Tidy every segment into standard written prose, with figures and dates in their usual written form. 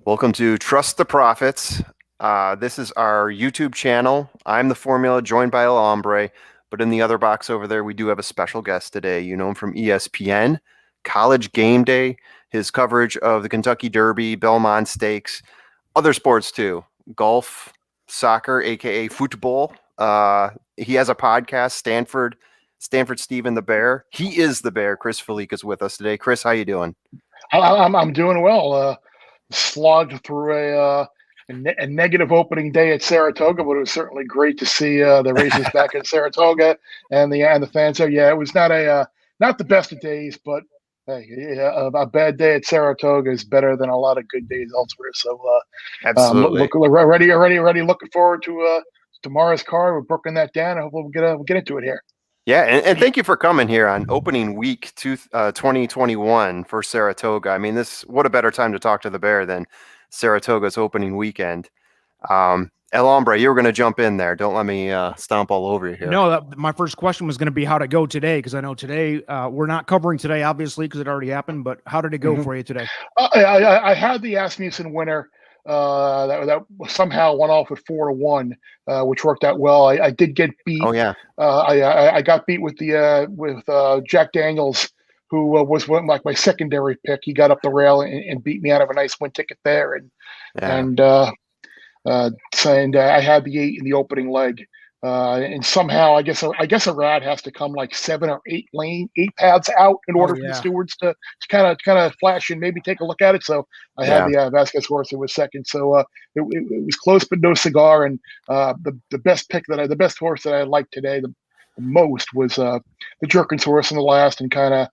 Welcome to Trust the Profits. This is our YouTube channel. I'm the Formula, joined by El Hombre, but in the other box over there, we do have a special guest today. You know him from ESPN, College Game Day, his coverage of the Kentucky Derby, Belmont Stakes, other sports too, golf, soccer, aka football. He has a podcast, Stanford Steve and the Bear. He is the Bear. Chris Fallica is with us today. Chris, how you doing? I'm doing well. Slogged through a negative opening day at Saratoga, but it was certainly great to see the races back at Saratoga and the fans there. Yeah, it was not the best of days, but hey, a bad day at Saratoga is better than a lot of good days elsewhere. So Absolutely. ready. Looking forward to tomorrow's car. We're broken that down. I hope we'll get into it here. Yeah, and thank you for coming here on opening week 2021 for Saratoga. I mean, what a better time to talk to the Bear than Saratoga's opening weekend. El Hombre, you were going to jump in there. Don't let me stomp all over you here. No, my first question was going to be how'd it go today, because I know today we're not covering today, obviously, because it already happened, but how did it go for you today? I had the Asmussen winner. That somehow went off at 4-1, which worked out well. I did get beat. Oh yeah. I got beat with Jack Daniels, who was like my secondary pick. He got up the rail and beat me out of a nice win ticket there, and I had the 8 in the opening leg. And somehow, I guess a rat has to come like 7 or 8 paths out in order for the stewards to kind of flash and maybe take a look at it. So I had the Vasquez horse who was second. So it was close, but no cigar. And the best horse that I liked today the most was the Jerkins horse in the last, and kind of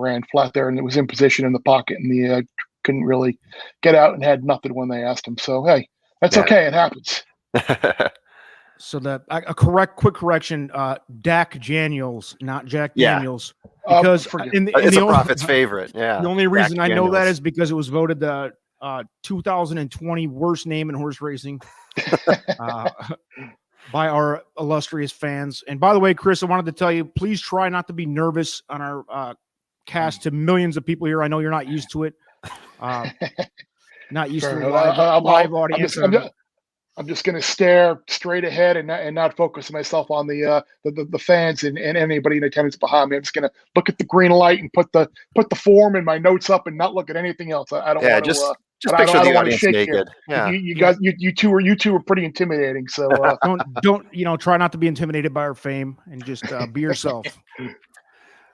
ran flat there, and it was in position in the pocket, and the couldn't really get out and had nothing when they asked him. So hey, that's okay. It happens. So quick correction, Dak Daniels, not Jack Daniels, because it's a Prophet's favorite. Yeah. The only reason I know that is because it was voted the 2020 worst name in horse racing by our illustrious fans. And by the way, Chris, I wanted to tell you, please try not to be nervous on our cast to millions of people here. I know you're not used to it. Not used to live audience. I'm just going to stare straight ahead and not focus myself on the fans and anybody in attendance behind me. I'm just going to look at the green light and put the form and my notes up and not look at anything else. I don't want to. Just picture the audience naked. Yeah. You two were pretty intimidating. So don't try not to be intimidated by our fame and just be yourself.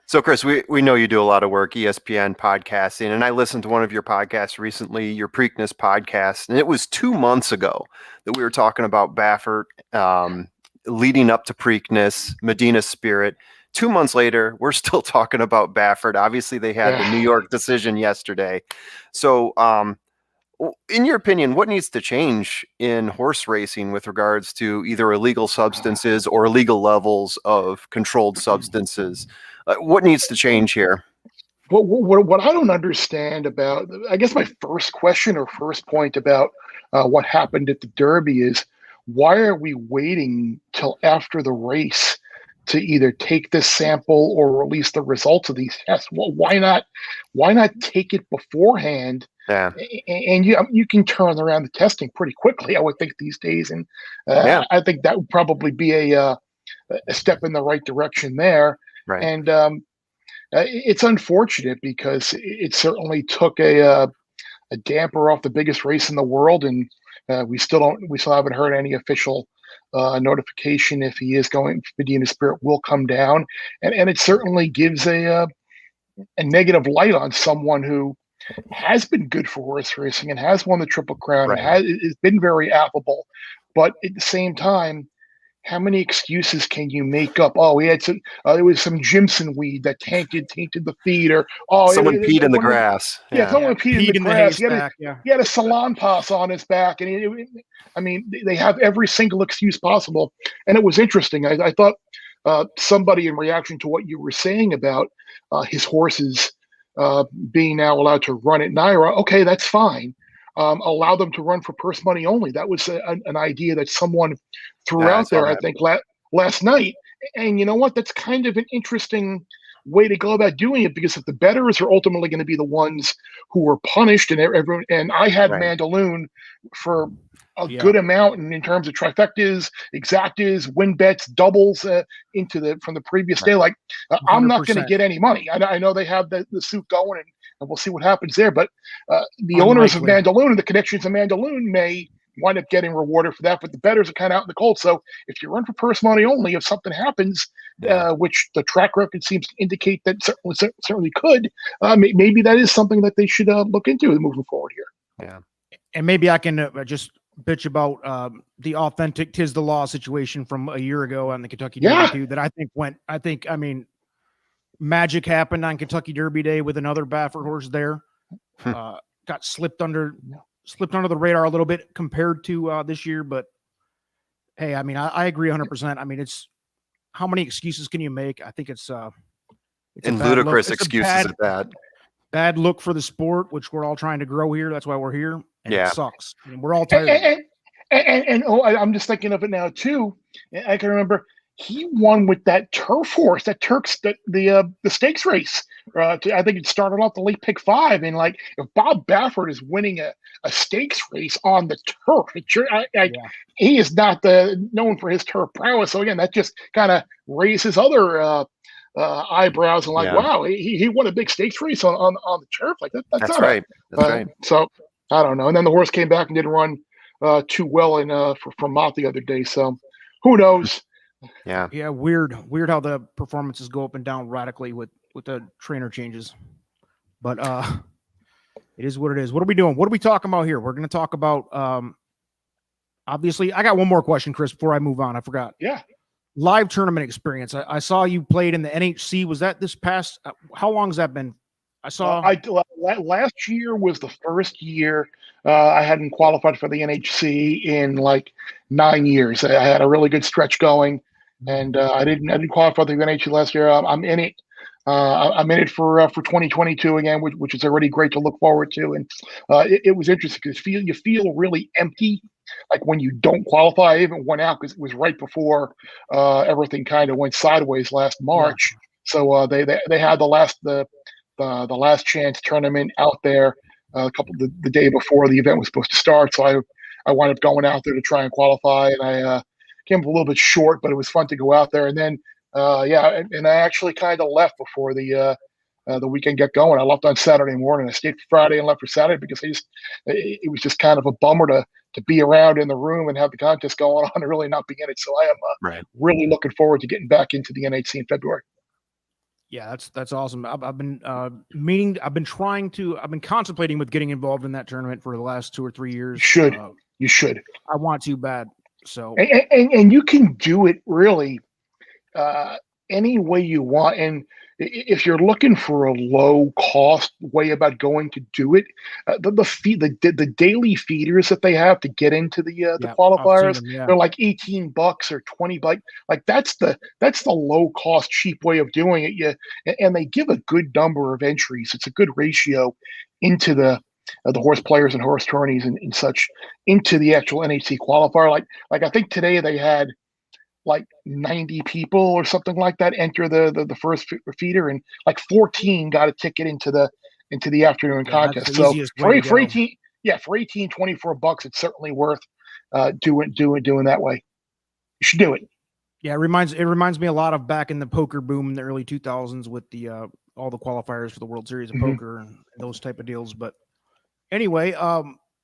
So, Chris, we know you do a lot of work, ESPN podcasting, and I listened to one of your podcasts recently, your Preakness podcast, and it was 2 months ago that we were talking about Baffert leading up to Preakness, Medina Spirit. 2 months later, we're still talking about Baffert. Obviously, they had the New York decision yesterday. So, in your opinion, what needs to change in horse racing with regards to either illegal substances or illegal levels of controlled substances? What needs to change here? What I don't understand about, I guess my first question or first point about what happened at the Derby is, why are we waiting till after the race to either take this sample or release the results of these tests? Well, why not take it beforehand? Yeah. And you can turn around the testing pretty quickly, I would think, these days. And I think that would probably be a step in the right direction there. Right. And it's unfortunate because it certainly took a damper off the biggest race in the world, and we still haven't heard any official notification if he is going. Medina Spirit will come down, and it certainly gives a negative light on someone who has been good for horse racing and has won the Triple Crown and has been very affable, but at the same time, how many excuses can you make up? Oh, we had it was some Jimson weed that tainted the feed, or someone peed in the grass. Someone peed in the grass. He had a salon pass on his back, and they have every single excuse possible. And it was interesting. I thought somebody, in reaction to what you were saying about his horses being now allowed to run at Naira, okay, that's fine. Allow them to run for purse money only. That was an idea that someone threw out there, I think, last night. And you know what? That's kind of an interesting way to go about doing it, because if the bettors are ultimately going to be the ones who are punished, and everyone, and I had Right. Mandaloon for a Yeah. good amount in terms of trifectas, exactas, win bets, doubles from the previous day. Like I'm not going to 100%. get any money. I know they have the suit going, and we'll see what happens there. But the owners of Unlikely. Mandaloon and the connections of Mandaloon may wind up getting rewarded for that. But the bettors are kind of out in the cold. So if you run for purse money only, if something happens, Yeah. which the track record seems to indicate that certainly could, maybe that is something that they should look into moving forward here. Yeah. And maybe I can just bitch about the authentic "'tis the law" situation from a year ago on the Kentucky Yeah. Derby too. That I mean, magic happened on Kentucky Derby Day with another Baffert horse there. Got slipped under the radar a little bit compared to this year, but hey, I mean, I agree 100%. I mean, it's how many excuses can you make? I think it's a And bad look. ludicrous It's a excuses at that. bad look for the sport, which we're all trying to grow here. That's why we're here, and Yeah. it sucks. I mean, we're all tired of it. And I'm just thinking of it now too. I can remember he won with that turf horse, that the stakes race. I think it started off the late pick 5, and like if Bob Baffert is winning a stakes race on the turf, he is not known for his turf prowess. So again, that just kind of raises other eyebrows and like, Yeah. wow, he won a big stakes race on the turf. Like that's That's not right. That's right. So I don't know. And then the horse came back and didn't run too well from Mott the other day. So who knows? Yeah. Yeah, weird how the performances go up and down radically with the trainer changes. But it is what it is. What are we doing? What are we talking about here? We're going to talk about obviously. I got one more question, Chris, before I move on. I forgot. Yeah. Live tournament experience. I saw you played in the NHC. Was that this past? How long has that been? I saw. Last year was the first year I hadn't qualified for the NHC in like 9 years. I had a really good stretch going, and I didn't qualify for the NHC last year. I'm in it. I'm in it for 2022 again, which is already great to look forward to. And it was interesting because you feel really empty, like when you don't qualify. I even went out because it was right before everything kind of went sideways last March. Yeah. So they had the last chance tournament out there the day before the event was supposed to start. So I wound up going out there to try and qualify, and I came up a little bit short, but it was fun to go out there. And then and I actually kind of left before the weekend got going. I left on Saturday morning. I stayed for Friday and left for Saturday because it was just kind of a bummer to be around in the room and have the contest going on and really not be in it. So I am really looking forward to getting back into the NHC in February. Yeah, that's awesome. I've been contemplating with getting involved in that tournament for the last 2 or 3 years. You should. I want to bad. So and you can do it really any way you want. And if you're looking for a low cost way about going to do it, the daily feeders that they have to get into the qualifiers, they're like $18 or $20. Like that's the low cost, cheap way of doing it. And they give a good number of entries. It's a good ratio into the horse players and horse tourneys and such into the actual NHC qualifier. Like I think today they had like 90 people or something like that enter the first feeder, and like 14 got a ticket into the afternoon contest. So for 18, $24, it's certainly worth doing that way. You should do it. Yeah, it reminds me a lot of back in the poker boom in the early 2000s with the all the qualifiers for the World Series of Poker and those type of deals. But anyway,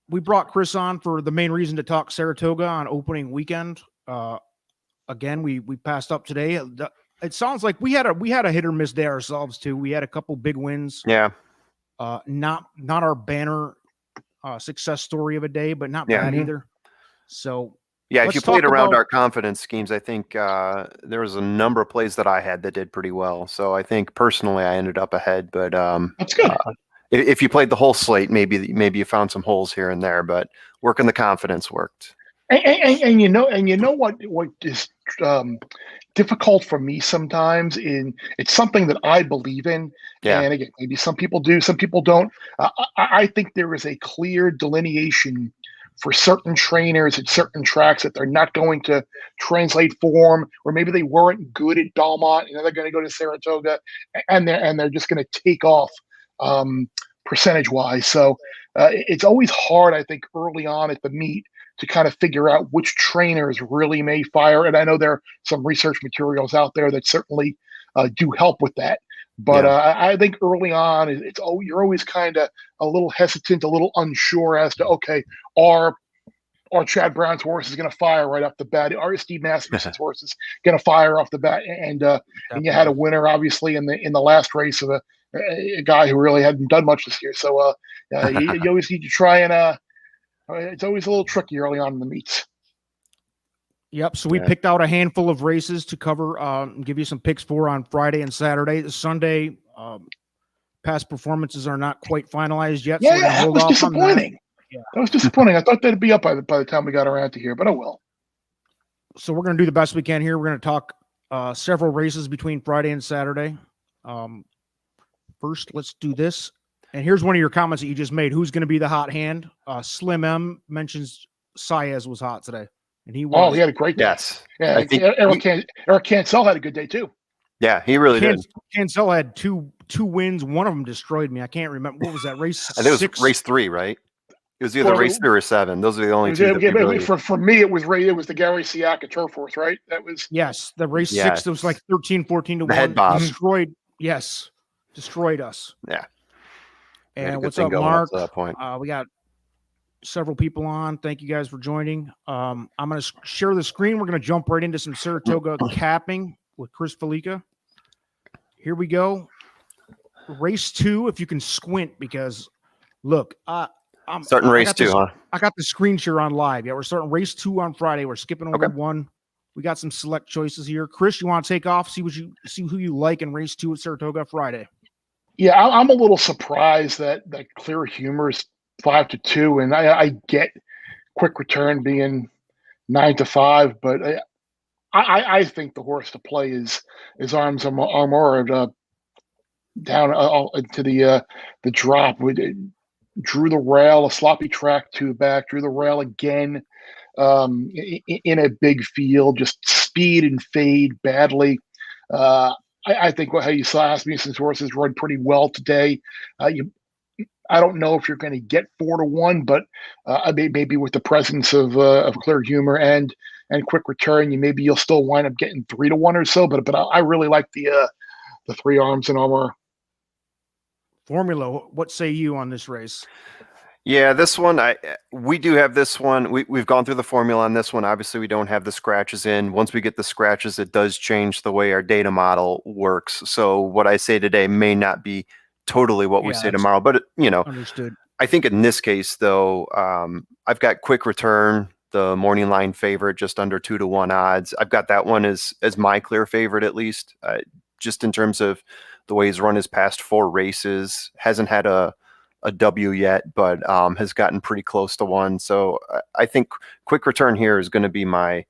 we brought Chris on for the main reason to talk Saratoga on opening weekend. Again, we passed up today. It sounds like we had a hit or miss day ourselves too. We had a couple big wins. Yeah. Not our banner success story of a day, but not bad either. So yeah, if you played around our confidence schemes, I think there was a number of plays that I had that did pretty well. So I think personally I ended up ahead, but that's good. If you played the whole slate, maybe you found some holes here and there, but working the confidence worked. And you know what is difficult for me sometimes it's something that I believe in. Yeah. And again, maybe some people do, some people don't. I think there is a clear delineation for certain trainers at certain tracks that they're not going to translate form, or maybe they weren't good at Belmont, they're going to go to Saratoga, and they're just going to take off percentage wise. So it's always hard, I think, early on at the meet to kind of figure out which trainers really may fire. And I know there are some research materials out there that certainly do help with that. But I think early on, you're always kind of a little hesitant, a little unsure as to, okay, are Chad Brown's horse is going to fire right off the bat? Are Steve Masmuson's horse is going to fire off the bat? And you had a winner, obviously, in the last race of a guy who really hadn't done much this year. So you always need to try and it's always a little tricky early on in the meets. Yep. So we picked out a handful of races to cover, and give you some picks for on Friday and Saturday. Sunday, past performances are not quite finalized yet. Yeah, so that was disappointing. That was disappointing. I thought that'd be up by the time we got around to here, but oh well. So we're going to do the best we can here. We're going to talk several races between Friday and Saturday. First, let's do this. And here's one of your comments that you just made. Who's going to be the hot hand? Slim M mentions Saez was hot today. And he was. Oh, he had a great day. Yes. Yeah, Eric Cancel had a good day too. Yeah, he really did. Cancel had two wins. One of them destroyed me. I can't remember. What was that race? I think it was race 3, right? It was either race 3 or 7. Those are the only two. For me, it was the Gary Siaka turf horse, right? That was the race 6. It was like 13-14 to 1. Head bob. Destroyed us. Yeah. And what's up, Mark? We got several people on. Thank you guys for joining. I'm going to share the screen. We're going to jump right into some Saratoga capping with Chris Fallica. Here we go. Race 2, if you can squint, because look, I'm starting race 2, huh? I got the screen share on live. Yeah, we're starting race 2 on Friday. We're skipping over 1. We got some select choices here. Chris, you want to take off? See who you like in race 2 at Saratoga Friday. Yeah, I'm a little surprised that Clear Humor is 5-2, and I get Quick Return being 9-5, but I think the horse to play is Arms Armor down into the drop. Drew the rail, a sloppy track 2 back, drew the rail again in a big field, just speed and fade badly. I think how you saw Asmussen's horses run pretty well today. I don't know if you're going to get 4-1, but maybe with the presence of Clear Humor and Quick Return, you'll still wind up getting 3-1 or so. But I really like the 3 Arms and Armor. Formula, what say you on this race? Yeah, this one, we do have this one. We've gone through the formula on this one. Obviously, we don't have the scratches in. Once we get the scratches, it does change the way our data model works. So what I say today may not be totally what we say tomorrow, but understood. I think in this case, though, I've got Quick Return, the morning line favorite, just under 2-1 odds. I've got that one as my clear favorite, at least, just in terms of the way he's run his past 4 races. Hasn't had a W yet, but has gotten pretty close to one. So I think Quick Return here is going to be I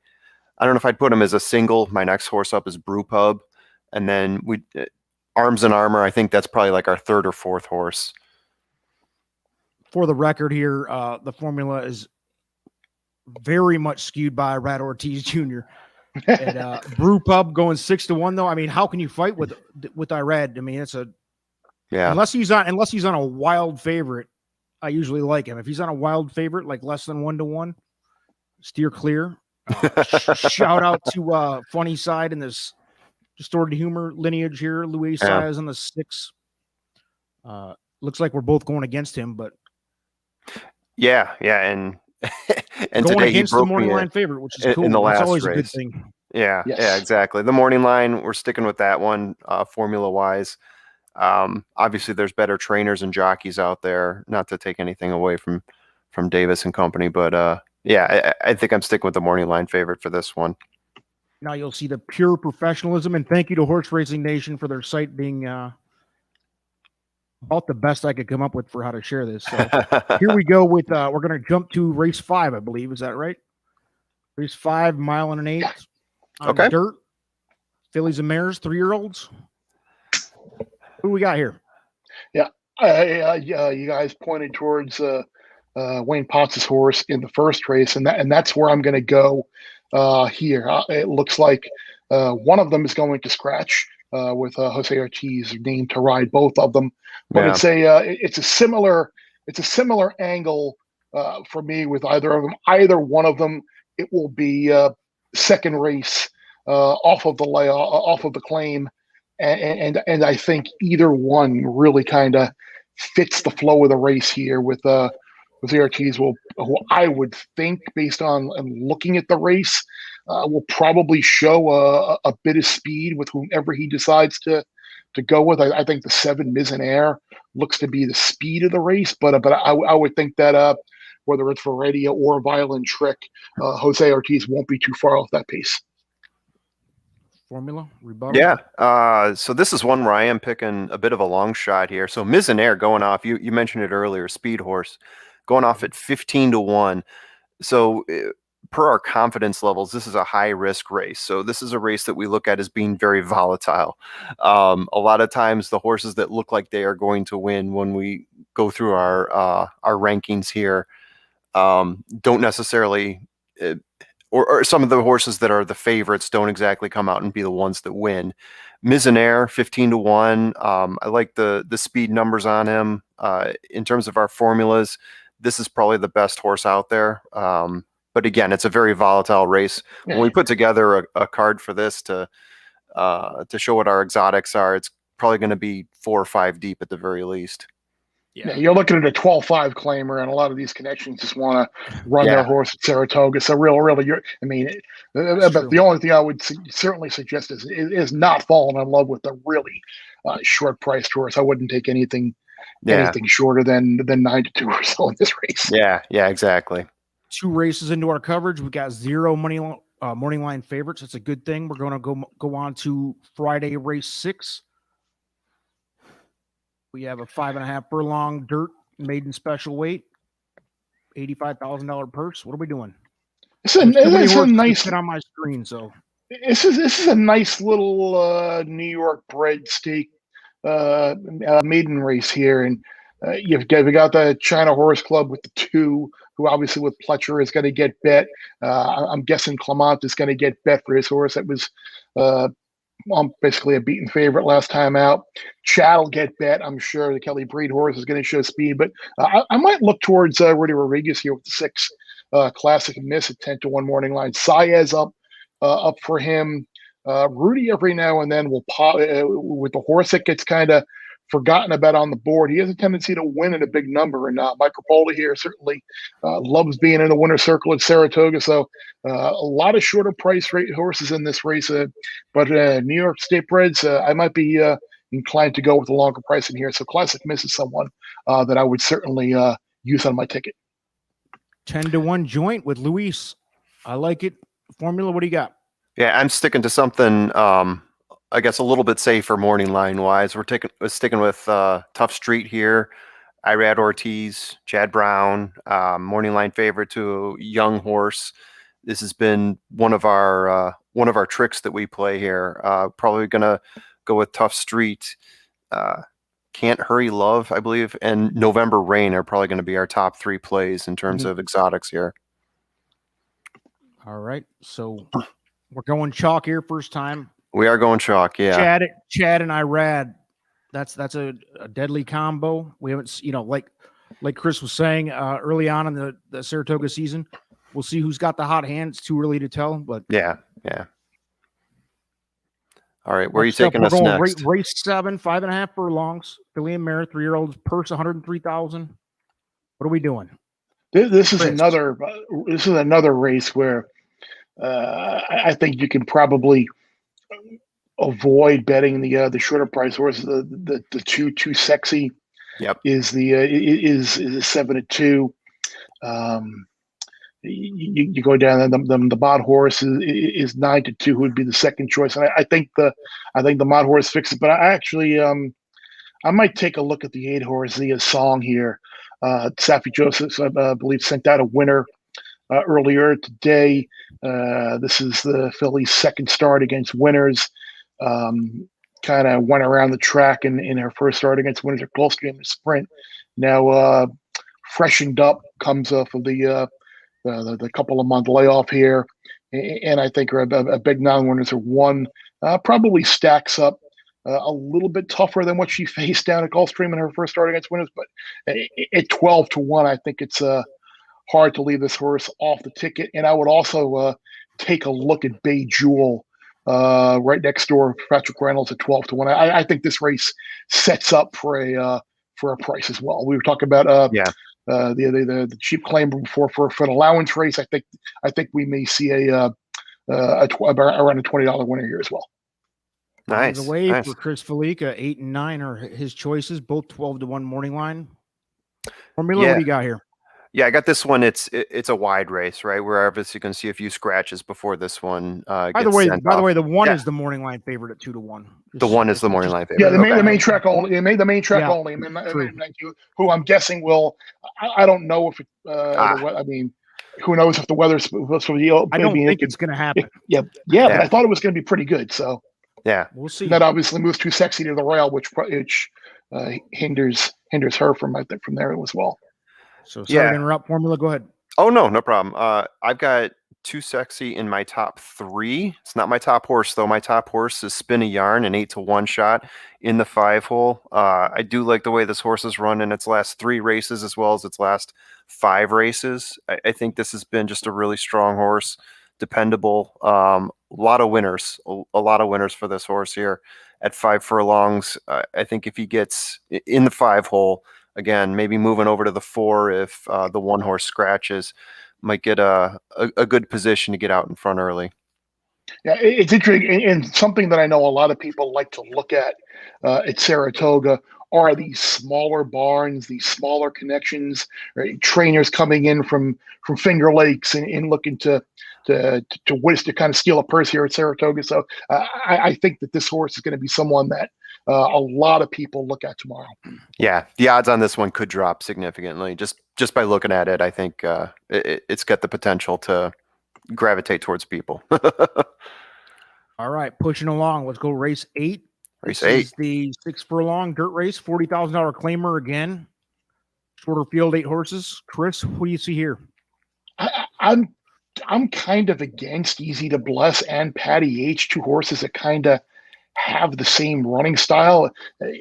don't know if I'd put him as a single. My next horse up is Brew Pub. And then Arms and Armor, I think that's probably like our 3rd or 4th horse. For the record here, the formula is very much skewed by Rat Ortiz Jr. And Brew Pub going 6-1 though. I mean, how can you fight with Irad? I mean, it's unless he's on a wild favorite. I usually like him. If he's on a wild favorite, like less than 1-1, steer clear. Shout out to Funny Side in this distorted humor lineage here. Louis Saez on the 6. Looks like we're both going against him, but yeah, and and going today against he broke the morning me line favorite, which is cool. in the last That's always race. A good thing. Yeah, yes. Yeah, exactly. The morning line, we're sticking with that one, formula wise. Obviously, there's better trainers and jockeys out there. Not to take anything away from Davis and company, but yeah, I think I'm sticking with the morning line favorite for this one. Now you'll see the pure professionalism, and thank you to Horse Racing Nation for their site being about the best I could come up with for how to share this. So here we go with we're going to jump to race 5, I believe. Is that right? Race 5, mile and an 1/8 on the dirt. Fillies and mares, 3-year-olds. Who we got here? Yeah, you guys pointed towards Wayne Potts' horse in the first race, and that's where I'm going to go here. It looks like one of them is going to scratch with Jose Ortiz named to ride both of them, but Yeah. it's a similar angle for me with either of them. Either one of them, it will be second race off of the claim, and I think either one really kind of fits the flow of the race here with Jose Ortiz who I would think, based on looking at the race, will probably show a bit of speed with whomever he decides to go with. I think the 7 Air looks to be the speed of the race, but I would think that whether it's Viridia or Violent Trick, Jose Ortiz won't be too far off that pace. Formula rebuttal. Yeah. So this is one where I am picking a bit of a long shot here. So Air going off. You mentioned it earlier. Speed horse going off at 15-1. So per our confidence levels, this is a high risk race. So this is a race that we look at as being very volatile. A lot of times the horses that look like they are going to win when we go through our rankings here don't necessarily or some of the horses that are the favorites don't exactly come out and be the ones that win. Air 15-1. I like the speed numbers on him. In terms of our formulas, this is probably the best horse out there. But again, it's a very volatile race. When we put together a card for this to show what our exotics are, it's probably going to be 4 or 5 deep at the very least. Yeah, you're looking at a 12-5 claimer, and a lot of these connections just want to run their horse at Saratoga. So really, but the only thing I would certainly suggest is not falling in love with the really short-priced horse. I wouldn't take anything shorter than 9-2 or so in this race. Yeah, exactly. 2 races into our coverage, we got 0 morning line favorites. That's a good thing. We're going to go on to Friday race 6. We have a 5.5 furlong dirt maiden special weight, $85,000 purse. What are we doing? It's a nice fit on my screen. So this is a nice little New York bred stake maiden race here, and you've got the China Horse Club with the 2, who obviously with Pletcher is going to get bet. I'm guessing Clement is going to get bet for his horse. That was basically a beaten favorite last time out. Chad will get bet. I'm sure the Kelly Breed horse is going to show speed, but I might look towards Rudy Rodriguez here with the 6 Classic Miss at 10-1 morning line. Saez up for him. Rudy every now and then will pop with the horse that gets kind of forgotten about on the board. He has a tendency to win in a big number, and Micropola here certainly loves being in the winner's circle at Saratoga. So a lot of shorter price rate horses in this race, but New York State breds, I might be inclined to go with a longer price in here. So Classic Miss is someone that I would certainly use on my ticket. 10-1 joint with Luis. I like it. Formula, what do you got? Yeah, I'm sticking to something I guess a little bit safer morning line wise. We're sticking with Tough Street here. Irad Ortiz, Chad Brown, morning line favorite to a young horse. This has been one of our tricks that we play here. Probably gonna go with Tough Street. Can't Hurry Love, I believe, and November Rain are probably going to be our top 3 plays in terms of exotics here. All right, so we're going chalk here first time. We are going chalk, yeah. Chad and Irad. That's a deadly combo. We haven't, like Chris was saying early on in the Saratoga season. We'll see who's got the hot hand. It's too early to tell, but yeah. All right, where are you taking us next? Race 7, 5.5 furlongs. Filly and Mare, 3-year-olds, purse $103,000. What are we doing? This is another race where I think you can probably avoid betting the shorter price horses. The too sexy. Yep. Is the 7-2. You go down, the Mod horse is 9-2, who would be the second choice. And I think the Mod horse fixes it, but I actually I might take a look at the 8 horse, the Song here. Safi Joseph, I believe, sent out a winner earlier today. This is the Phillies' second start against winners. Kind of went around the track in her first start against winners at Gulfstream in the sprint. Now freshened up, comes off of the couple of month layoff here, and I think are a big non-winners are one. Probably stacks up a little bit tougher than what she faced down at Gulfstream in her first start against winners, but at 12-1, I think it's hard to leave this horse off the ticket. And I would also take a look at Bay Jewel right next door, Patrick Reynolds at 12-1. I think this race sets up for a price as well. We were talking about the cheap claim before for an allowance race. I think we may see around a $20 winner here as well. Nice. The way for Chris Fallica, 8 and 9 are his choices, both 12-1 morning line. Formula, what do you got here? Yeah, I got this one. It's a wide race, right? Where obviously you can see a few scratches before this one. By the way, the one is the morning line favorite at 2-1. The one is the morning line favorite. Yeah, the main track only. It made the main track only. Who I'm guessing will. I don't know if it. I mean, who knows if the weather's supposed to be? I don't think it's going to happen. Yeah, but I thought it was going to be pretty good. So yeah, we'll see. That obviously moves Too Sexy to the rail, which hinders her from there as well. So sorry to interrupt, Formula. Go ahead. Oh no problem. I've got Too Sexy in my top 3. It's not my top horse though. My top horse is Spin a Yarn, an 8-1 shot in the 5-hole. I do like the way this horse has run in its last 3 races as well as its last 5 races. I think this has been just a really strong horse, dependable. A lot of winners for this horse here at 5 furlongs. I think if he gets in the 5-hole. Again, maybe moving over to the 4 if the one horse scratches, might get a good position to get out in front early. Yeah, it's interesting, and something that I know a lot of people like to look at Saratoga are these smaller barns, these smaller connections, right? Trainers coming in from Finger Lakes and looking to kind of steal a purse here at Saratoga. So I think that this horse is going to be someone that a lot of people look at tomorrow. Yeah, the odds on this one could drop significantly just by looking at it. I think it's got the potential to gravitate towards people. All right, pushing along. Let's go race 8. Race this 8 is the 6 furlong dirt race, $40,000 claimer again. Shorter field, 8 horses. Chris, what do you see here? I'm kind of against Easy to Bless and Patty H, 2 horses that kind of have the same running style,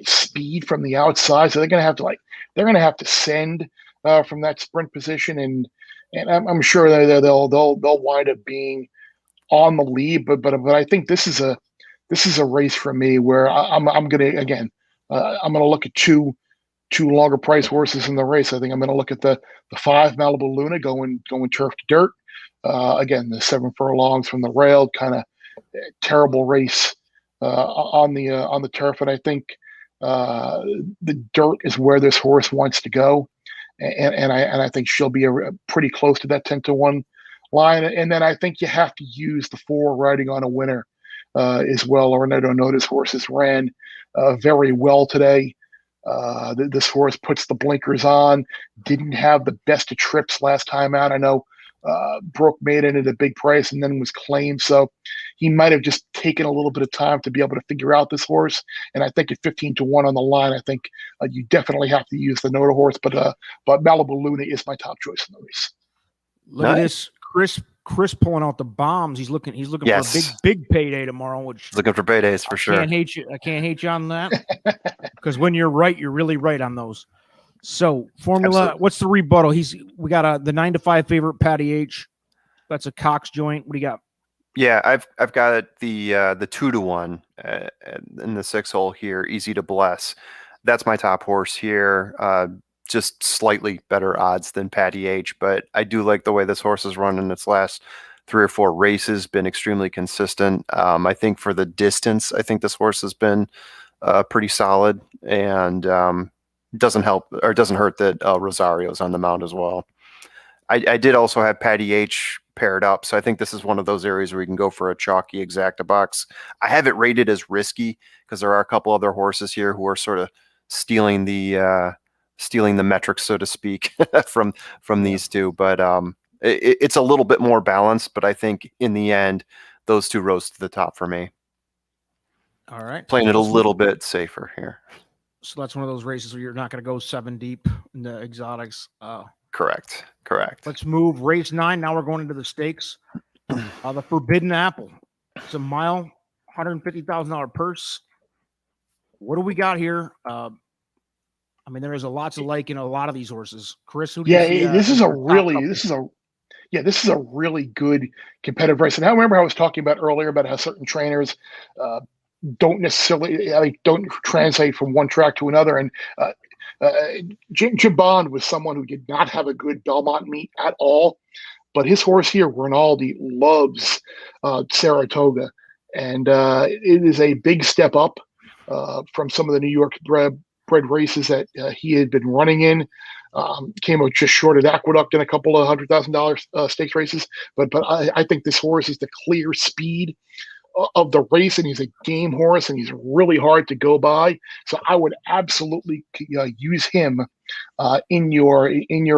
speed from the outside. So they're going to have to send from that sprint position, and I'm sure that they'll wind up being on the lead. But I think this is a race for me where I'm going to look at two longer price horses in the race. I think I'm going to look at the 5 Malibu Luna going turf to dirt. Again, the 7 furlongs from the rail, kind of terrible race on the turf, and I think the dirt is where this horse wants to go, and I think she'll be pretty close to that 10-1 line. And then I think you have to use the 4 riding on a winner as well. Orlando Notice horses ran very well today. This horse puts the blinkers on. Didn't have the best of trips last time out. I know. Broke Maiden at a big price and then was claimed. So he might have just taken a little bit of time to be able to figure out this horse. And I think at 15-1 on the line, I think you definitely have to use the Noda horse. But Malibu Luna is my top choice in the race. Look at this, Chris pulling out the bombs. He's looking for a big payday tomorrow. Which looking for paydays for sure. I can't hate you on that because when you're right, you're really right on those. So Formula, absolutely. What's the rebuttal? We got the 9-5 favorite Patty H. That's a Cox joint. What do you got? Yeah, I've got the 2-1 in the 6-hole here. Easy to Bless. That's my top horse here. Just slightly better odds than Patty H, but I do like the way this horse has run in its last 3 or 4 races. Been extremely consistent. I think for the distance, I think this horse has been pretty solid, and doesn't hurt that Rosario's on the mound as well. I did also have Patty H paired up, so I think this is one of those areas where you can go for a chalky exacta box. I have it rated as risky because there are a couple other horses here who are sort of stealing the metrics, so to speak, from these two. But it's a little bit more balanced. But I think in the end, those 2 rose to the top for me. All right, playing it a little bit safer here. So that's one of those races where you're not going to go 7 deep in the exotics. Correct. Let's move race 9. Now we're going into the stakes. The Forbidden Apple. It's a mile, $150,000 purse. What do we got here? I mean, there is a lot to like in a lot of these horses. Chris, who do you see? This is a really good competitive race. And I remember I was talking about earlier about how certain trainers don't translate from one track to another. And Jim Bond was someone who did not have a good Belmont meet at all. But his horse here, Rinaldi, loves Saratoga. And it is a big step up from some of the New York bred races that he had been running in. Came out just short of Aqueduct in a couple of $100,000 stakes races. But I think this horse is the clear speed of the race, and he's a game horse, and he's really hard to go by. So I would absolutely use him in your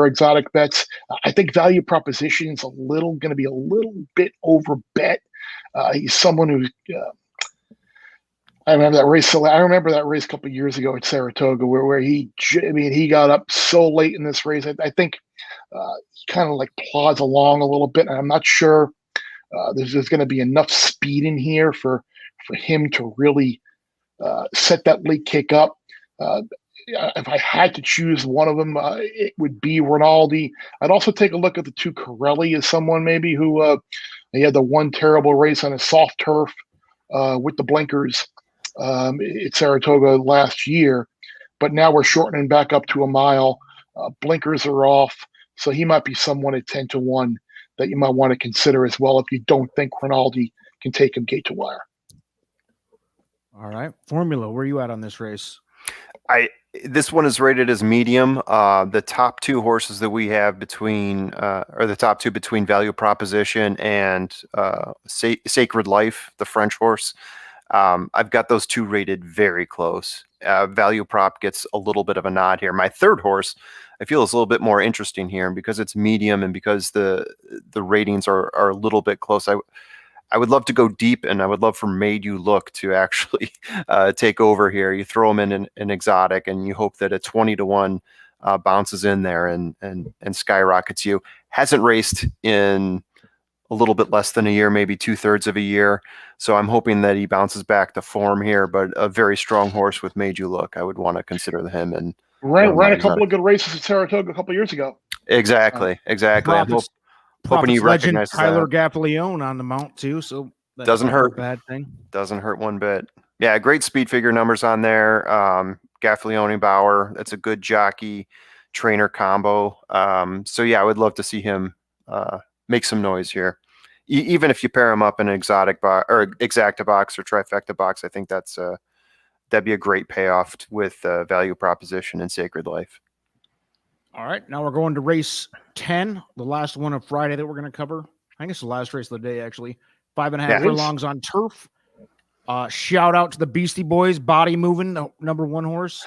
exotic bets. I think value proposition is going to be a little bit over bet. He's someone who's. I remember that race. I remember that race a couple of years ago at Saratoga, where he got up so late in this race. I think he kind of like plods along a little bit, and I'm not sure. There's going to be enough speed in here for him to really set that late kick up. If I had to choose one of them, it would be Rinaldi. I'd also take a look at the 2 Corelli as someone maybe who he had the one terrible race on a soft turf with the blinkers at Saratoga last year, but now we're shortening back up to a mile. Blinkers are off, so he might be someone at 10-1 that you might want to consider as well if you don't think Rinaldi can take him gate to wire. All right. Formula, where are you at on this race? This one is rated as medium. The top 2 horses that we have between the top 2 between Value Proposition and Sacred Life, the French horse. I've got those 2 rated very close. Value Prop gets a little bit of a nod here. My third horse, I feel, is a little bit more interesting here, and because it's medium and because the ratings are a little bit close. I would love to go deep, and I would love for Made You Look to actually take over here. You throw him in an exotic, and you hope that a 20-1 bounces in there and skyrockets you. Hasn't raced in a little bit less than a year, maybe 2/3 of a year. So I'm hoping that he bounces back to form here, but a very strong horse with Made You Look. I would want to consider him. And ran a couple of good races at Saratoga a couple of years ago. Exactly. Hoping he recognizes Tyler that. Gaffalione on the mount too, so that's doesn't hurt. A bad thing. Doesn't hurt one bit. Yeah, great speed figure numbers on there. Gaffalione Bauer, that's a good jockey trainer combo. So yeah, I would love to see him make some noise here. Even if you pair him up in an exotic box or exacta box or trifecta box, I think that'd be a great payoff with Value Proposition and Sacred Life. All right, now we're going to race 10, the last one of Friday that we're going to cover. I think it's the last race of the day, actually. 5.5 furlongs on turf. Shout out to the Beastie Boys, Body Moving, the number 1 horse.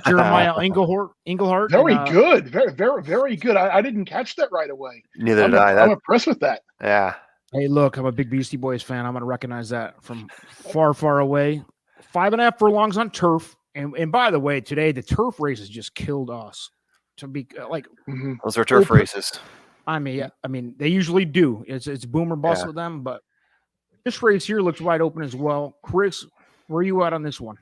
Jeremiah Englehart. Very good. Very, very, very good. I didn't catch that right away. Neither did I. I'm impressed with that. Yeah. Hey, look, I'm a big Beastie Boys fan. I'm going to recognize that from far, far away. 5.5 furlongs on turf. And by the way, today the turf races just killed us. To be like, those are turf races. I mean, they usually do. It's boom or bust with them, but this race here looks wide open as well. Chris, where are you at on this one?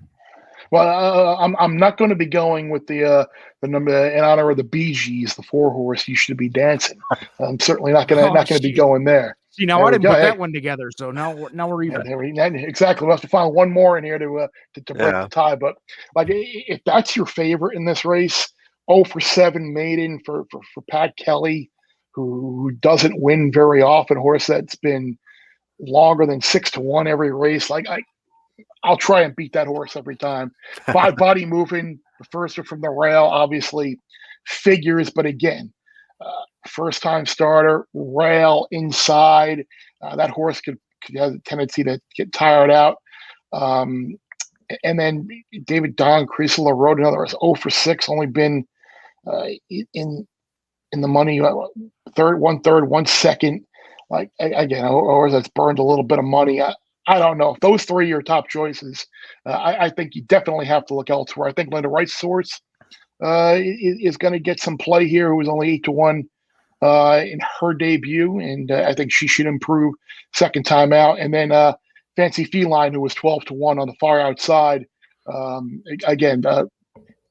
Well, I'm not going to be going with the number in honor of the Bee Gees, the 4 horse. You Should Be Dancing. I'm certainly not going to be going there. See, now I didn't put that one together, so now we're even. Exactly. We'll have to find one more in here to break the tie. But like, if that's your favorite in this race. 0-for-7 Maiden for Pat Kelly, who doesn't win very often. Horse that's been longer than 6-1 every race. Like I'll try and beat that horse every time. 5 Body Moving, the first one from the rail, obviously figures, but again, first time starter, rail inside. That horse could have a tendency to get tired out. And then David Don Creasela rode another horse, 0-for-6, only been in the money, 1/3, 1/2. Like again, a horse that's burned a little bit of money. I don't know. If those three are your top choices, I think you definitely have to look elsewhere. I think Linda Wright's source is going to get some play here, who was only 8-1 in her debut, and I think she should improve second time out. And then Fancy Feline, who was 12-1 on the far outside, again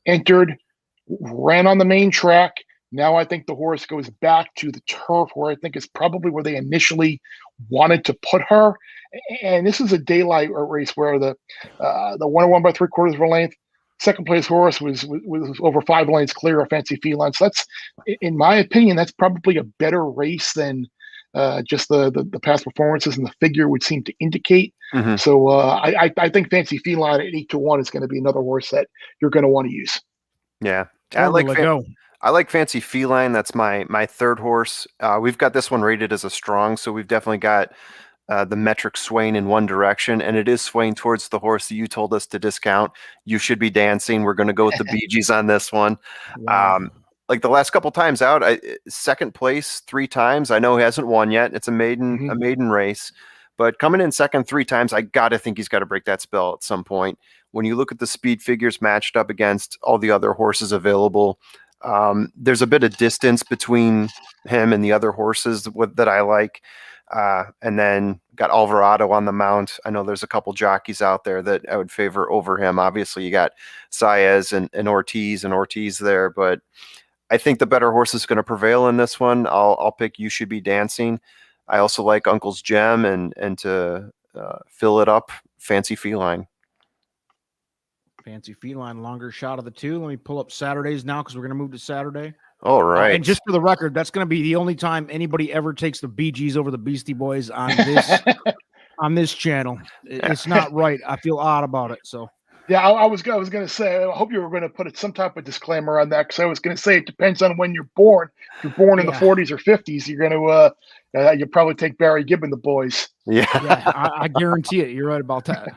entered, ran on the main track. Now I think the horse goes back to the turf, where I think is probably where they initially wanted to put her. And this is a daylight race where the 101 by 3/4 of a length. Second place horse was over 5 lengths clear of Fancy Feline. So that's, in my opinion, that's probably a better race than just the past performances and the figure would seem to indicate. Mm-hmm. So I think Fancy Feline at 8-1 is going to be another horse that you're going to want to use. Yeah. Go. I like Fancy Feline. That's my third horse. We've got this one rated as a strong, so we've definitely got the metric swaying in one direction, and it is swaying towards the horse that you told us to discount. You Should Be Dancing. We're going to go with the Bee Gees on this one. Wow. Like the last couple times out, second place 3 times. I know he hasn't won yet. It's a maiden race, but coming in second 3 times, I got to think he's got to break that spell at some point. When you look at the speed figures matched up against all the other horses available, there's a bit of distance between him and the other horses that I like. And then got Alvarado on the mount. I know there's a couple jockeys out there that I would favor over him. Obviously, you got Saez and Ortiz there, but I think the better horse is going to prevail in this one. I'll pick You Should Be Dancing. I also like Uncle's Gem and to fill it up, Fancy Feline. Fancy Feline, longer shot of the two. Let me pull up Saturdays now because we're going to move to Saturday. All right. And just for the record, that's going to be the only time anybody ever takes the Bee Gees over the Beastie Boys on this on this channel. It's not right. I feel odd about it. So yeah, I was going to say, I hope you were going to put some type of disclaimer on that, because I was going to say it depends on when you're born. If you're born in the 40s or 50s, you're going to you probably take Barry Gibb, the boys. Yeah, I guarantee it. You're right about that.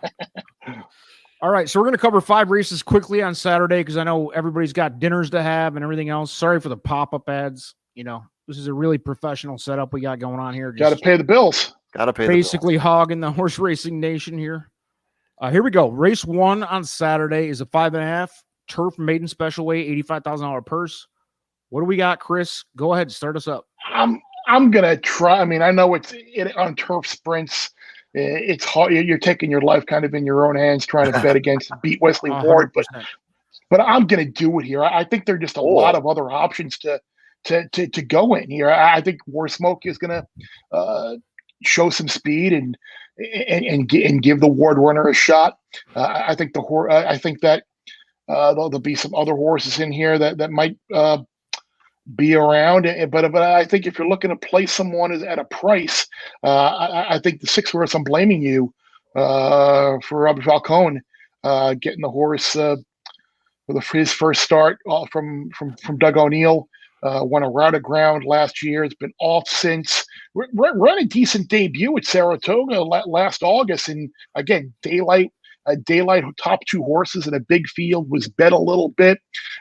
All right, so we're going to cover 5 races quickly on Saturday because I know everybody's got dinners to have and everything else. Sorry for the pop-up ads. You know, this is a really professional setup we got going on here. Got to pay the bills. Got to pay basically hogging the horse racing nation here. Here we go. Race 1 on Saturday is a 5.5 turf maiden special weight, $85,000 purse. What do we got, Chris? Go ahead, start us up. I'm gonna try. I mean, I know it's on turf sprints. It's hard. You're taking your life kind of in your own hands, trying to bet against beat Wesley Ward, but I'm gonna do it here. I think there are just a lot of other options to go in here. I think War Smoke is gonna show some speed and give the Ward runner a shot. I think I think that there'll be some other horses in here that might be around, but I think if you're looking to play someone at a price, I think the 6 horse I'm Blaming You for Robert Falcone getting the horse for his first start from Doug O'Neill. Won a route of ground last year. It's been off since. Ran a decent debut at Saratoga last August, and again, Daylight top 2 horses in a big field, was bet a little bit.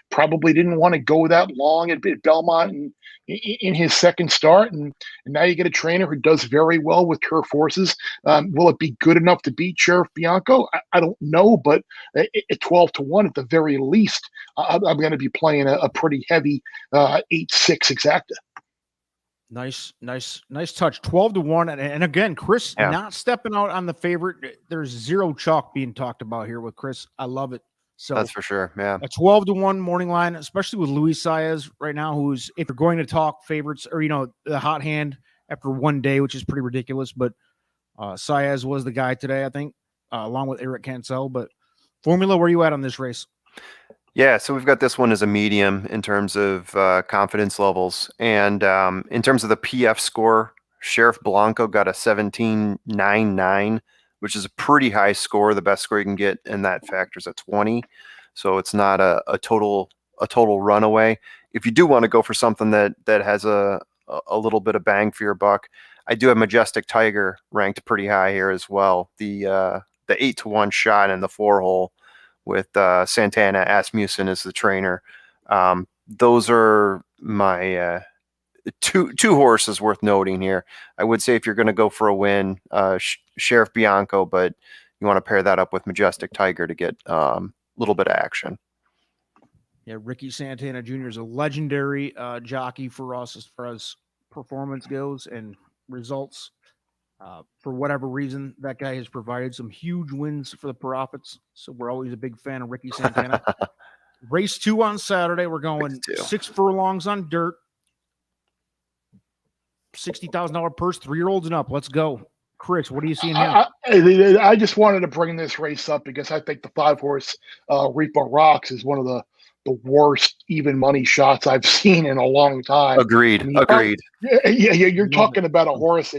Probably didn't want to go that long at Belmont in his second start, and now you get a trainer who does very well with turf horses. Will it be good enough to beat Sheriff Bianco? I don't know, but at 12-1 at the very least, I'm going to be playing a pretty heavy 8-6 exacta. Nice touch. 12-1, and again, Chris not stepping out on the favorite. There's zero chalk being talked about here with Chris. I love it. So that's for sure. Yeah, a 12-1 morning line, especially with Luis Saez right now, who's, if you're going to talk favorites or the hot hand after one day, which is pretty ridiculous, but Saez was the guy today, I think, along with Eric Cancel. But Formula, where are you at on this race? Yeah, so we've got this one as a medium in terms of confidence levels. And in terms of the PF score, Sheriff Blanco got a 17.99, which is a pretty high score. The best score you can get in that factor is a 20. So it's not a total runaway. If you do want to go for something that has a little bit of bang for your buck, I do have Majestic Tiger ranked pretty high here as well. The 8-1 shot in the 4-hole with Santana Asmussen as the trainer. Those are my two horses worth noting here. I would say if you're going to go for a win, Sheriff Bianco, but you want to pair that up with Majestic Tiger to get a little bit of action. Yeah, Ricky Santana Jr. is a legendary jockey for us as far as performance goes and results. For whatever reason, that guy has provided some huge wins for the Profits. So we're always a big fan of Ricky Santana. Race 2 on Saturday. We're going 6 furlongs on dirt. $60,000 purse, 3-year-olds and up. Let's go. Chris, what are you seeing here? I just wanted to bring this race up because I think the 5-horse Reaper Rocks is one of the worst even money shots I've seen in a long time. Agreed. You're talking about a horse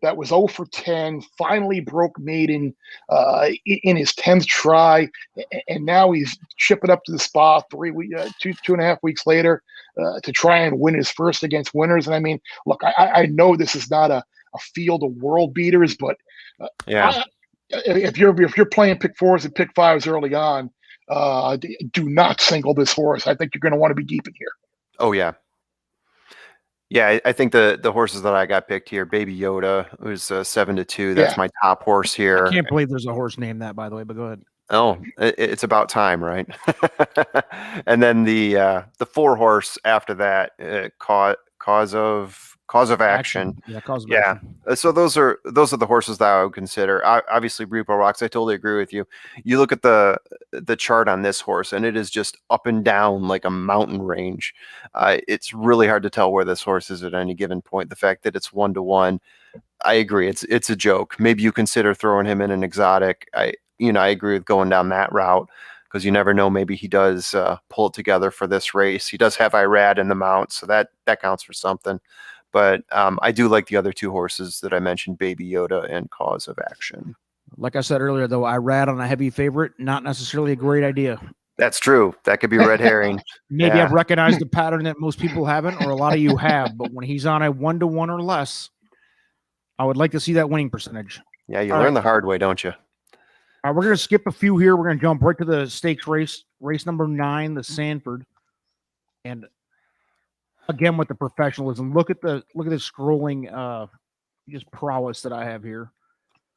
that was 0 for 10, finally broke Maiden in his 10th try, and now he's shipping up to the spa 2.5 weeks later to try and win his first against winners. And I mean, look, I know this is not a field of world beaters, but if you're playing pick 4s and pick 5s early on, do not single this horse. I think you're going to want to be deep in here. Oh yeah. Yeah, I think the horses that I got picked here, Baby Yoda, who's 7-2. That's my top horse here. I can't believe there's a horse named that, by the way, but go ahead. Oh, it's about time, right? And then the 4-horse after that, cause of action. Yeah, cause of action. So those are the horses that I would consider. Obviously, Repo Rocks. I totally agree with you. You look at the chart on this horse, and it is just up and down like a mountain range. It's really hard to tell where this horse is at any given point. The fact that it's 1-1, I agree. It's a joke. Maybe you consider throwing him in an exotic. I agree with going down that route because you never know. Maybe he does pull it together for this race. He does have Irad in the mount, so that counts for something. But I do like the other 2 horses that I mentioned, Baby Yoda and Cause of Action. Like I said earlier, though, Irad on a heavy favorite, not necessarily a great idea. That's true. That could be red herring. Maybe I've recognized a pattern that most people haven't, or a lot of you have. But when he's on a 1-1 or less, I would like to see that winning percentage. Yeah, you learn the hard way, don't you? We're going to skip a few here. We're going to jump right to the stakes race number 9, the Sanford. And again, with the professionalism, look at the scrolling just prowess that I have here.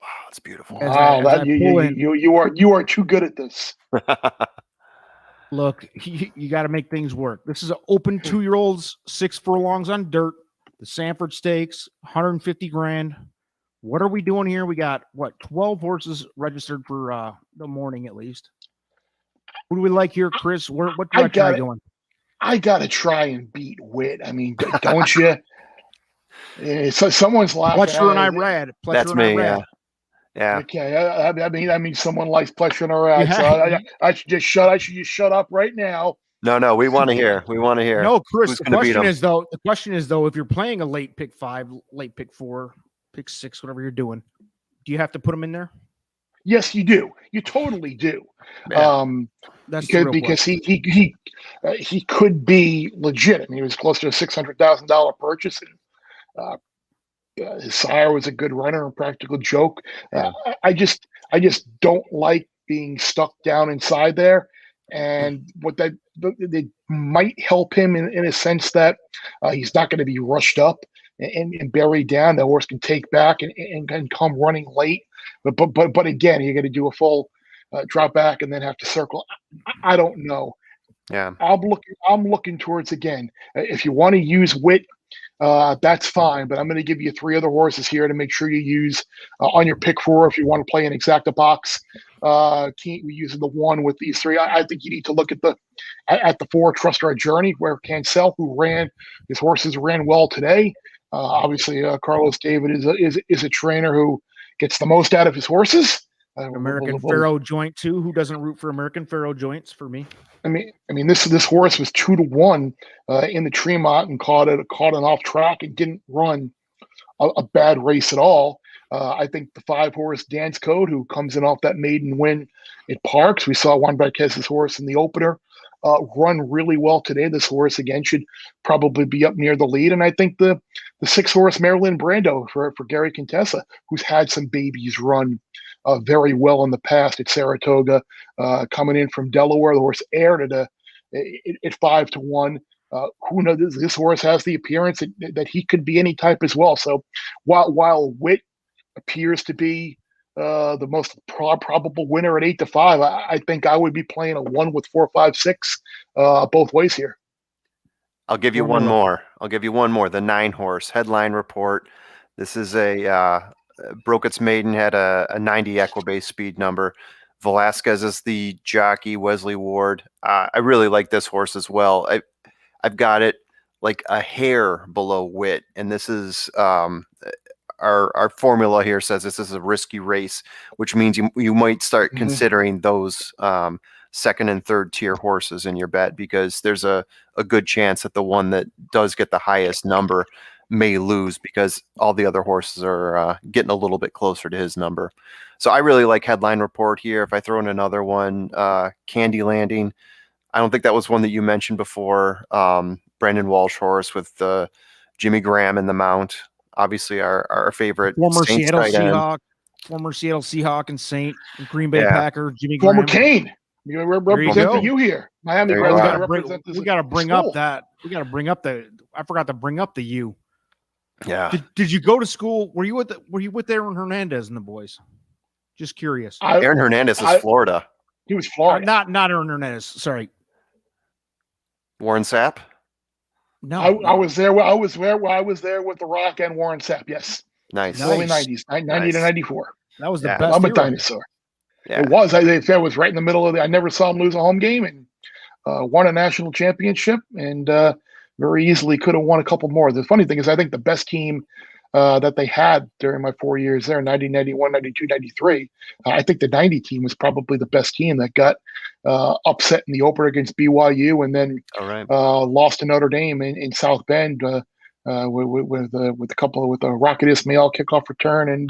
Wow, it's beautiful. You are too good at this. Look, you got to make things work. This is an open 2-year-olds, 6 furlongs on dirt. The Sanford Stakes, $150,000. What are we doing here? We got 12 horses registered for the morning at least. Who do we like here, Chris? What direction are you going? I gotta try and beat Wit. I mean, don't you? So someone's laughing. Pletcher and Irad. That's me. Yeah. Okay. I mean, someone likes Pletcher and Irad. Yeah. So I should just shut up right now. No. We want to hear. No, Chris. The question is though, if you're playing a late pick 5, late pick 4, pick 6, whatever you're doing, do you have to put them in there? Yes, you do. You totally do. Yeah. That's because he could be legit. I mean, he was close to a $600,000 purchase, and his sire was a good runner, a practical joke. I just don't like being stuck down inside there. And what they might help him in a sense that he's not going to be rushed up and buried down. The horse can take back and come running late. But again, you're going to do a full drop back and then have to circle. I don't know. Yeah, I'm looking towards, again, if you want to use Wit, that's fine. But I'm going to give you 3 other horses here to make sure you use on your pick 4 if you want to play an exacta box. Can't be using the 1 with these 3. I think you need to look at the 4, Trust Our Journey, where Cancel, his horses ran well today. Obviously, Carlos David is a trainer who gets the most out of his horses. American Pharaoh Joint too. Who doesn't root for American Pharaoh Joints for me? I mean, this horse was 2-1 in the Tremont and caught an off track and didn't run a bad race at all. I think the 5-horse Dance Code, who comes in off that maiden win at Parks, we saw Juan Marquez's horse in the opener run really well today. This horse again should probably be up near the lead, and I think the 6-horse Maryland Brando for Gary Contessa, who's had some babies run very well in the past at Saratoga, coming in from Delaware. The horse aired at 5-1. Who knows? This horse has the appearance that he could be any type as well. So while Wit appears to be the most probable winner at 8-5, I think I would be playing a 1 with 4, 5, 6 both ways here. I'll give you one more. The 9 horse Headline Report. This is broke its maiden, had a 90 Equibase speed number. Velasquez is the jockey, Wesley Ward. I really like this horse as well. I've got it like a hair below Wit, and this is our formula here says this is a risky race, which means you might start considering those second and third tier horses in your bet, because there's a good chance that the one that does get the highest number may lose because all the other horses are getting a little bit closer to his number. So I really like Headline Report here. If I throw in another one, Candy Landing. I don't think that was one that you mentioned before. Brandon Walsh horse with Jimmy Graham in the mount. Obviously our favorite former Saints Seattle tight end. Seahawk, former Seattle Seahawk and Saint and Green Bay Packer, Jimmy former Graham. Kane. We're representing you here. Miami. We got to bring up that. We got to bring up the. I forgot to bring up the U. Yeah. Did you go to school? Were you with Aaron Hernandez and the boys? Just curious. Aaron Hernandez is Florida. He was Florida. Not Aaron Hernandez. Sorry. Warren Sapp. No, I was there. I was there with The Rock and Warren Sapp. Yes. Nice. Early 90s, 90 to 94. That was the best. I'm a era. dinosaur. Yeah. It was. I was right in the middle of I never saw him lose a home game, and won a national championship, and very easily could have won a couple more. The funny thing is, I think the best team that they had during my 4 years there, 1991, 92, 93, I think the 90 team was probably the best team that got upset in the opener against BYU, and then lost to Notre Dame in South Bend with a Rocket Ismail kickoff return and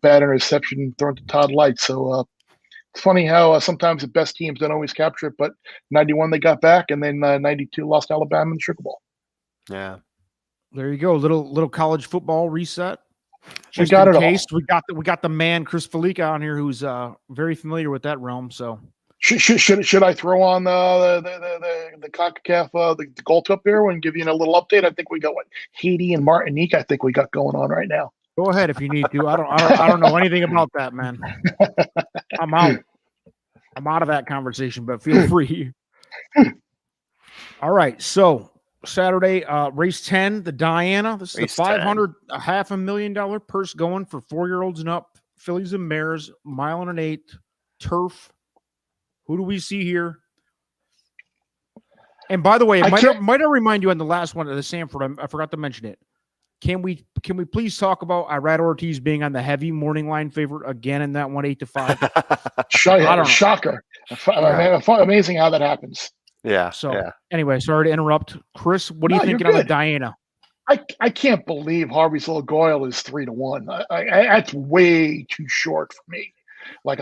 bad interception thrown to Todd Light. So it's funny how sometimes the best teams don't always capture it, but 91 they got back, and then 92 lost to Alabama in the Sugar Bowl. Yeah. There you go. Little college football reset. Just we got it all. We got the man Chris Fallica on here, who's very familiar with that realm. So should I throw on the CONCACAF the Gold Cup here and give you a little update? I think we got Haiti and Martinique. I think we got going on right now. Go ahead if you need to. I don't know anything about that, man. I'm out. I'm out of that conversation, but feel free. All right, so Saturday, race 10, the Diana. This is the $500, $500,000 purse going for 4-year-olds and up. Fillies and mares, 1 1/8 turf. Who do we see here? And by the way, might I remind you on the last one of the Sanford? I forgot to mention it. Can we please talk about Irad Ortiz being on the heavy morning line favorite again in that one 8-5? Shocker! Amazing how that happens. Yeah. So anyway, sorry to interrupt, Chris. What are you thinking on the Diana? I can't believe Harvey's Little Goyle is 3-1. That's way too short for me. Like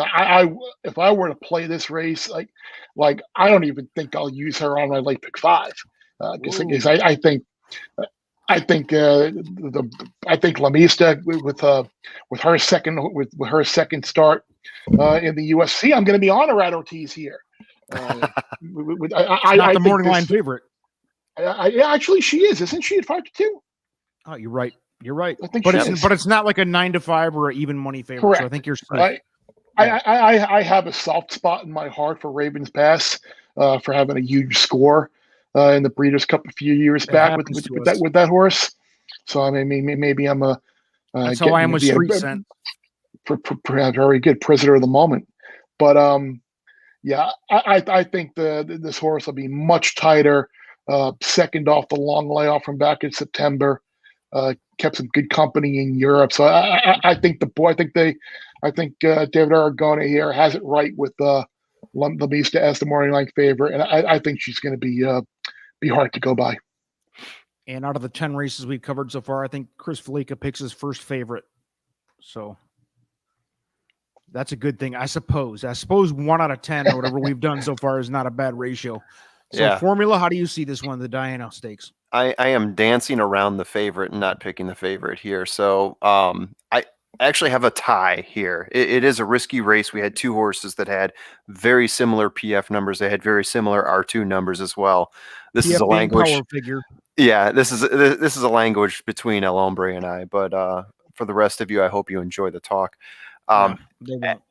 if I were to play this race, like I don't even think I'll use her on my late pick 5. Because I think Lamista with her second start in the UFC, I'm going to be on Irad Ortiz here. Not the morning line favorite. Actually, she is, isn't she, at 5-2? Oh, you're right. You're right. I think but it's not like a 9-5 or an even money favorite. Correct. So I think you're right. I have a soft spot in my heart for Ravens Pass for having a huge score in the Breeders' Cup a few years back with that horse. So I mean, maybe I'm a. That's how I am with Street Sense. Very good prisoner of the moment, but yeah, I think this horse will be much tighter. Second off the long layoff from back in September, kept some good company in Europe. So I think David Aragona here has it right with Lamista as the morning line favorite, and I think she's going to be hard to go by. And out of the 10 races we've covered so far, I think Chris Fallica picks his first favorite. So that's a good thing, I suppose. 1 out of 10 or whatever we've done so far is not a bad ratio. So formula, how do you see this one, the Diana Stakes? I am dancing around the favorite and not picking the favorite here. So I actually have a tie here. It is a risky race. We had 2 horses that had very similar PF numbers. They had very similar R2 numbers as well. this is a PFA language. power figure. Yeah, this is a language between El Hombre and I. But for the rest of you, I hope you enjoy the talk. They won't.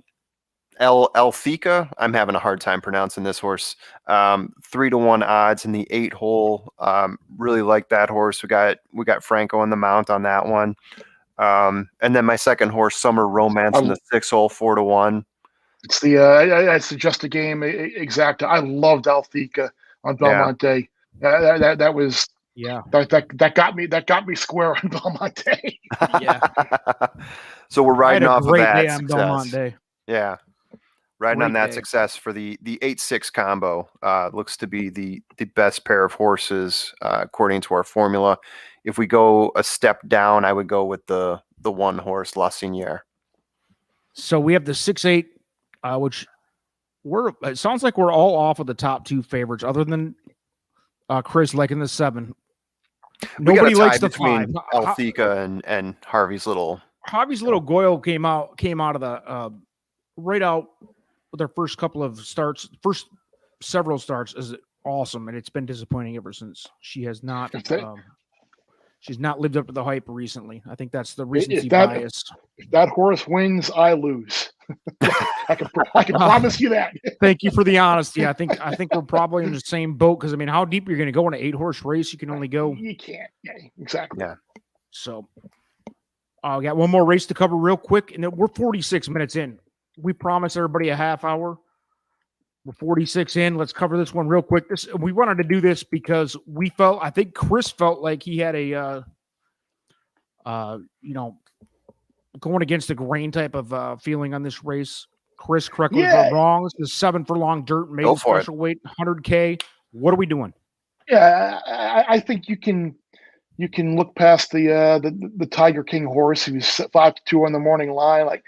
El Fica, I'm having a hard time pronouncing this horse. 3-1 odds in the 8 hole. Really like that horse. We got Franco on the mount on that one. And then my second horse, Summer Romance, in the 6 hole, 4-1. It's it's just a game exact. I loved Alfica on Belmonte. That was that got me square on Belmonte. Yeah. So we're riding off of that day on success. Belmonte. Yeah. Riding on that day. success for the 8-6 combo. Looks to be the best pair of horses according to our formula. If we go a step down, I would go with the 1 horse, La Seigneur. So we have the 6-8, which it sounds like we're all off of the top 2 favorites, other than Chris liking the 7. Nobody likes the 5. Alfica and Harvey's Little. Harvey's Little Goyle came out of the right out with their first couple of starts, first several starts is awesome, and it's been disappointing ever since. She has not she's not lived up to the hype recently. I think that's the recency bias. If that horse wins, I lose. I can promise you that. Thank you for the honesty. I think we're probably in the same boat, because I mean, how deep you're going to go in an 8-horse race? You can only go. You can't. Yeah, exactly. Yeah. So, we got one more race to cover real quick, and we're 46 minutes in. We promised everybody a half hour. We're 46 in. Let's cover this one real quick. We wanted to do this because I think Chris felt like he had a, going against the grain type of feeling on this race. Chris, correct me if I'm wrong. This is 7 furlong dirt, Maiden special weight, 100K. What are we doing? Yeah, I think you can look past the Tiger King horse who's 5-2 on the morning line, like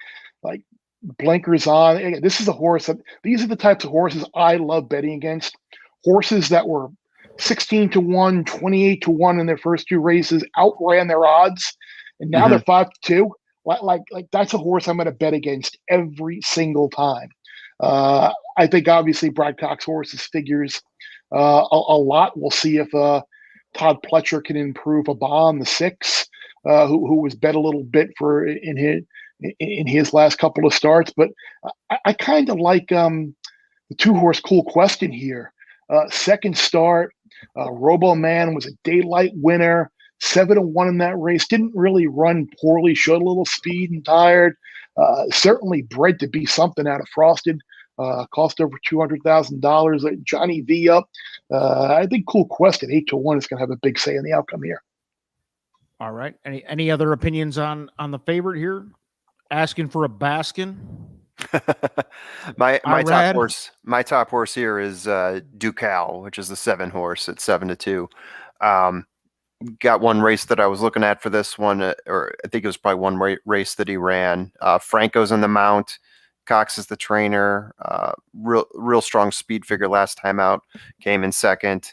blinkers on. This is a horse these are the types of horses I love betting against. Horses that were 16-1, 28-1 in their first 2 races, outran their odds, and now they're 5-2. Like that's a horse I'm going to bet against every single time. I think obviously Brad Cox horses figures a lot. We'll see if Todd Pletcher can improve a bomb, the 6, who was bet a little bit in his last couple of starts. But I kind of like the 2-horse Cool Question here. Second start, Robo Man was a daylight winner, 7-1 in that race. Didn't really run poorly, showed a little speed and tired. Certainly bred to be something out of Frosted. Cost over $200,000. Johnny V up. I think Cool Quest at 8-1 is going to have a big say in the outcome here. All right. Any other opinions on the favorite here? Asking for a Baskin. my top horse here is Ducal, which is the 7 horse at 7-2. Got one race that I was looking at for this one, or I think it was probably one race that he ran. Franco's in the mount. Cox is the trainer. Real strong speed figure last time out. Came in second.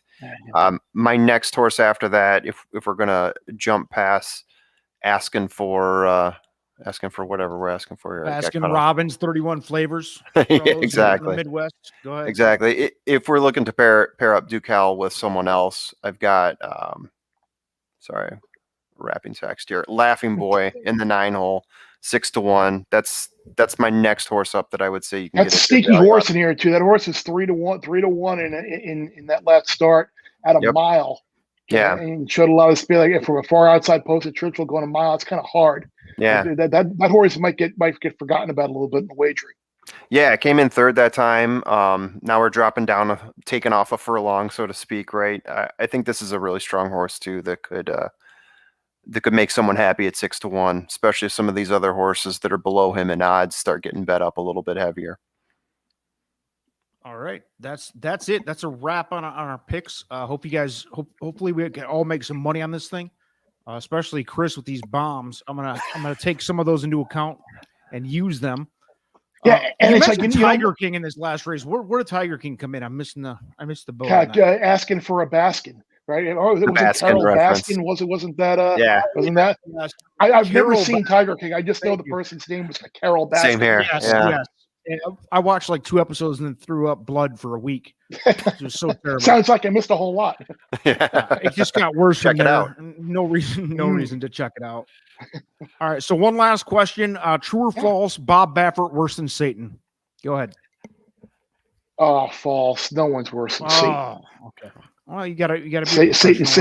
My next horse after that, if we're gonna jump past asking for whatever we're asking for here. Baskin Robbins, 31 flavors. Exactly. Midwest. Go ahead. Exactly. If we're looking to pair up Ducal with someone else, I've got wrapping text here. Laughing Boy in the 9 hole, 6-1. That's my next horse up that I would say you can. That's a sneaky horse in here too. That horse is 3-1 in that last start at a mile. Yeah, and showed a lot of speed. Like from a far outside post at Churchill going a mile, it's kind of hard. Yeah, that horse might get forgotten about a little bit in the wagering. Yeah, it came in third that time. Now we're dropping down, taking off a furlong, so to speak. Right. I think this is a really strong horse too that could make someone happy at 6-1, especially if some of these other horses that are below him in odds start getting bet up a little bit heavier. All right, that's it. That's a wrap on our picks. Hope you guys. Hopefully we can all make some money on this thing, especially Chris with these bombs. I'm gonna take some of those into account and use them. Yeah, and you it's mentioned Tiger King in this last race. Where did Tiger King come in? I missed the boat. Asking for a Baskin, right? Oh, it was Carol Baskin. Wasn't that? Yeah. Wasn't that? Yes. I've never seen Tiger King. I just know the person's name was Carol Baskin. Same here. Yes. Yeah. Yes. Yeah, I watched like 2 episodes and then threw up blood for a week. It was so terrible. Sounds like I missed a whole lot. Yeah. It just got worse Check from it there. out. No reason to check it out. All right, so one last question: true or false? Bob Baffert worse than Satan? Go ahead. Oh, false. No one's worse than Satan. Oh, okay. Well, you gotta be Satan's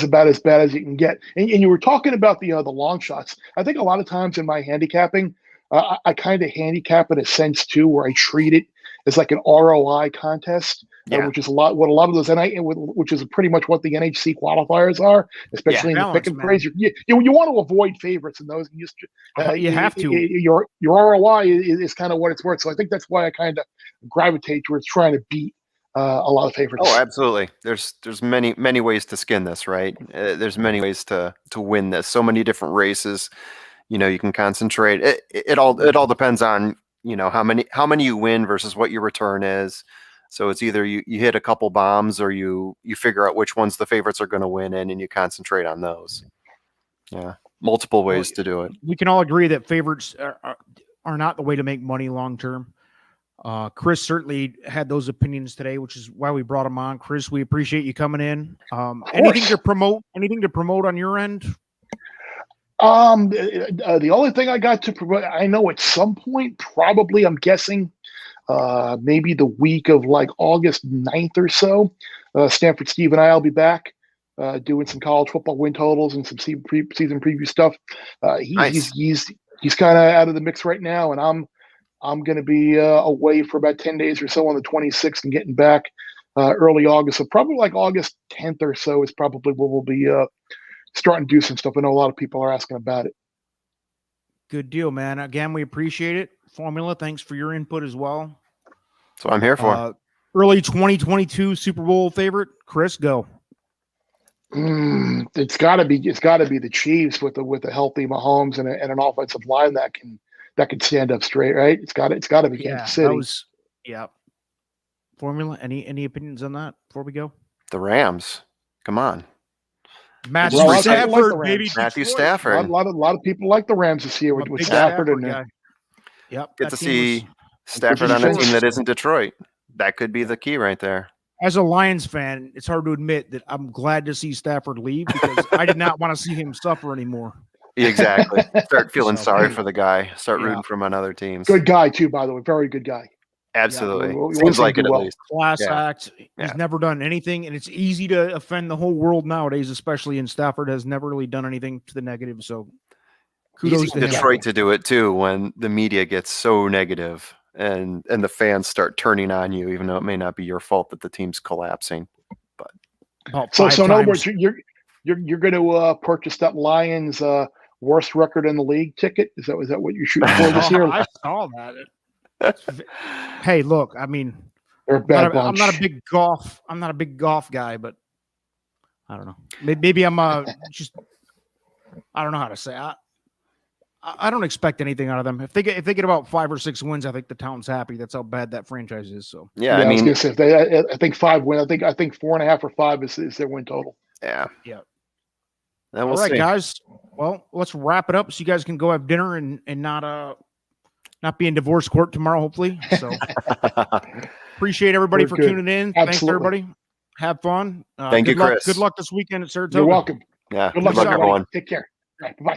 about as bad as you can get. And you were talking about the long shots. I think a lot of times in my handicapping, I kind of handicap in a sense too, where I treat it as like an ROI contest, which is what a lot of those which is pretty much what the NHC qualifiers are, especially in the pick and praise. You want to avoid favorites in those. You have to. Your ROI is kind of what it's worth. So I think that's why I kind of gravitate towards trying to beat a lot of favorites. Oh, absolutely. There's many ways to skin this, right? There's many ways to win this. So many different races. You can concentrate. It all depends on how many you win versus what your return is. So it's either you hit a couple bombs or you figure out which ones the favorites are going to win in, and you concentrate on those. Yeah, multiple ways to do it. We can all agree that favorites are not the way to make money long term. Chris certainly had those opinions today, which is why we brought him on. Chris, we appreciate you coming in. Anything to promote on your end? The only thing I got to promote, I know at some point, probably, I'm guessing, maybe the week of like August 9th or so, Stanford Steve and I'll be back doing some college football win totals and some season preview stuff. Nice. He's kind of out of the mix right now, and I'm going to be away for about 10 days or so on the 26th and getting back early August. So probably like August 10th or so is probably where we'll be starting to do some stuff. I know a lot of people are asking about it. Good deal, man. Again, we appreciate it. Formula, thanks for your input as well. That's what I'm here for. Early 2022 Super Bowl favorite, Chris, go. It's got to be the Chiefs with a healthy Mahomes and an offensive line that can stand up straight, right? It's got to be Kansas City. Formula. Any opinions on that before we go? The Rams. Come on. Matthew Stafford, baby. Matthew Stafford. A lot of people like the Rams this year with Stafford and guy. Yep. Get to see Stafford on a team that isn't Detroit. That could be the key right there. As a Lions fan, it's hard to admit that I'm glad to see Stafford leave because I did not want to see him suffer anymore. Exactly. Start feeling sorry for the guy. Start rooting for him on other teams. Good guy too, by the way. Very good guy. Absolutely. Yeah, seems like it at least. Class act. He's never done anything, and it's easy to offend the whole world nowadays, especially in Stafford has never really done anything to the negative. So kudos to Detroit him. to do it too when the media gets so negative and the fans start turning on you, even though it may not be your fault that the team's collapsing. But so in other words, you're going to purchase that Lions worst record in the league ticket. Is that what you're shooting for this year? I saw that. Hey, look, I mean, I'm not a big golf guy, but I don't know. Maybe I'm just I don't know how to say. I don't expect anything out of them. If they get about 5 or 6 wins, I think the town's happy. That's how bad that franchise is. So yeah, I mean, was gonna say, if I think 5 win. I think 4.5 or 5 is their win total. Yeah. All right, guys. Well, let's wrap it up so you guys can go have dinner and not be in divorce court tomorrow, hopefully. So appreciate everybody for tuning in. Absolutely. Thanks everybody. Have fun. Thank you, Chris. Good luck this weekend at Saratoga. You're welcome. Yeah. Good luck, everyone. Take care. Right, bye.